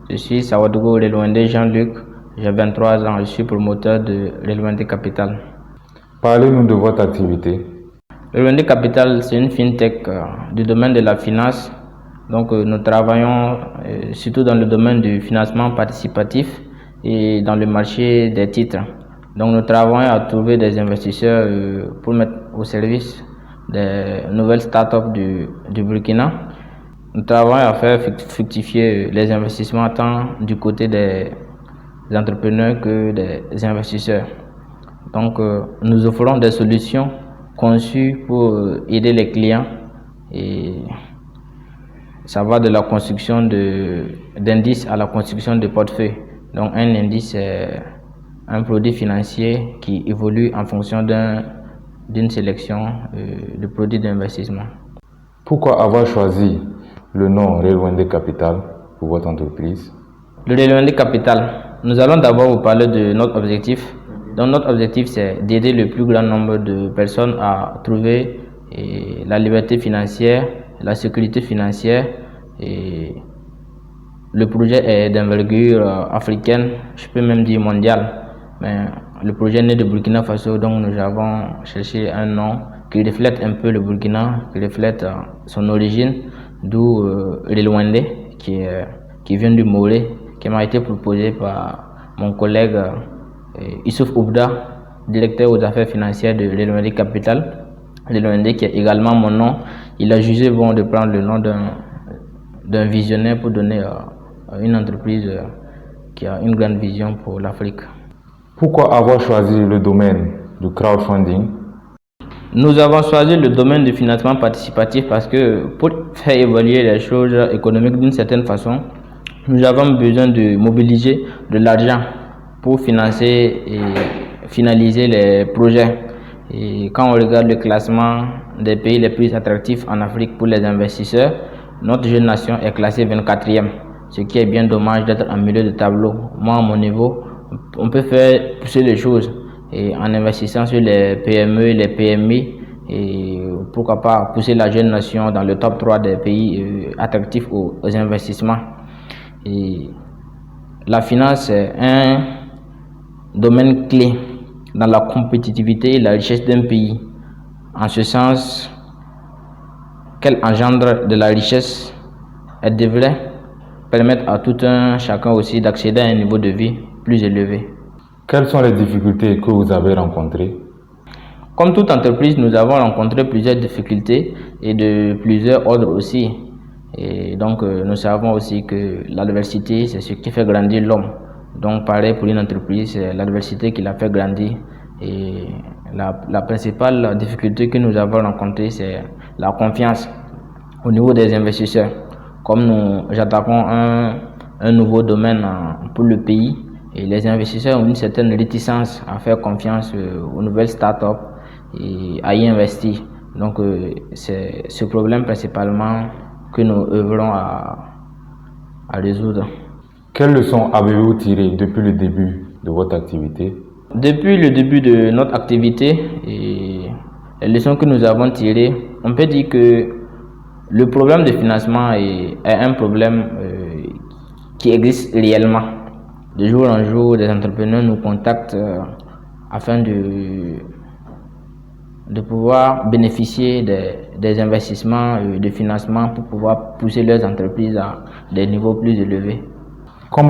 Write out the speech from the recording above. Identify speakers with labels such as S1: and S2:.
S1: Je suis Sawadougou Relwende Jean-Luc, j'ai 23 ans, je suis promoteur de Relwende Capital.
S2: Parlez-nous de votre activité.
S1: Relwende Capital, c'est une fintech du domaine de la finance. Donc nous travaillons surtout dans le domaine du financement participatif et dans le marché des titres. Donc nous travaillons à trouver des investisseurs pour mettre au service des nouvelles startups du Burkina. Nous travaillons à faire fructifier les investissements tant du côté des entrepreneurs que des investisseurs. Donc nous offrons des solutions conçues pour aider les clients, et ça va de la construction d'indices à la construction de portefeuilles. Donc un indice est un produit financier qui évolue en fonction d'une sélection de produits d'investissement.
S2: Pourquoi avoir choisi le nom Relwende Capital pour votre entreprise?
S1: Le Relwende Capital, nous allons d'abord vous parler de notre objectif. Donc notre objectif, c'est d'aider le plus grand nombre de personnes à trouver la liberté financière, la sécurité financière. Et le projet est d'envergure africaine, je peux même dire mondiale. Mais le projet est né de Burkina Faso, donc nous avons cherché un nom qui reflète un peu le Burkina, qui reflète son origine, d'où Relwende, qui vient du Moré, qui m'a été proposé par mon collègue Issouf Oubda, directeur aux affaires financières de Relwende Capital. Relwende qui est également mon nom. Il a jugé bon de prendre le nom d'un visionnaire pour donner une entreprise qui a une grande vision pour l'Afrique.
S2: Pourquoi avoir choisi le domaine du crowdfunding?
S1: Nous avons choisi le domaine du financement participatif parce que pour faire évoluer les choses économiques d'une certaine façon, nous avons besoin de mobiliser de l'argent pour financer et finaliser les projets. Et quand on regarde le classement des pays les plus attractifs en Afrique pour les investisseurs, notre jeune nation est classée 24e, ce qui est bien dommage d'être en milieu de tableau. Moi, à mon niveau, on peut faire pousser les choses et en investissant sur les PME, les PMI, et pourquoi pas pousser la jeune nation dans le top 3 des pays attractifs aux investissements. Et la finance est un domaine clé dans la compétitivité et la richesse d'un pays, en ce sens qu'elle engendre de la richesse. Elle devrait permettre à tout un chacun aussi d'accéder à un niveau de vie plus élevé.
S2: Quelles sont les difficultés que vous avez rencontrées?
S1: Comme toute entreprise, nous avons rencontré plusieurs difficultés et de plusieurs ordres aussi. Et donc, nous savons aussi que l'adversité, c'est ce qui fait grandir l'homme. Donc, pareil pour une entreprise, c'est l'adversité qui la fait grandir. Et la principale difficulté que nous avons rencontrée, c'est la confiance au niveau des investisseurs. Comme nous attaquons un nouveau domaine pour le pays, et les investisseurs ont une certaine réticence à faire confiance aux nouvelles startups et à y investir. Donc, c'est ce problème principalement que nous œuvrons à résoudre.
S2: Quelles leçons avez-vous tirées depuis le début de votre activité?
S1: Depuis le début de notre activité, et les leçons que nous avons tirées, on peut dire que le problème de financement est un problème qui existe réellement. De jour en jour, des entrepreneurs nous contactent afin de pouvoir bénéficier des investissements de financement pour pouvoir pousser leurs entreprises à des niveaux plus élevés.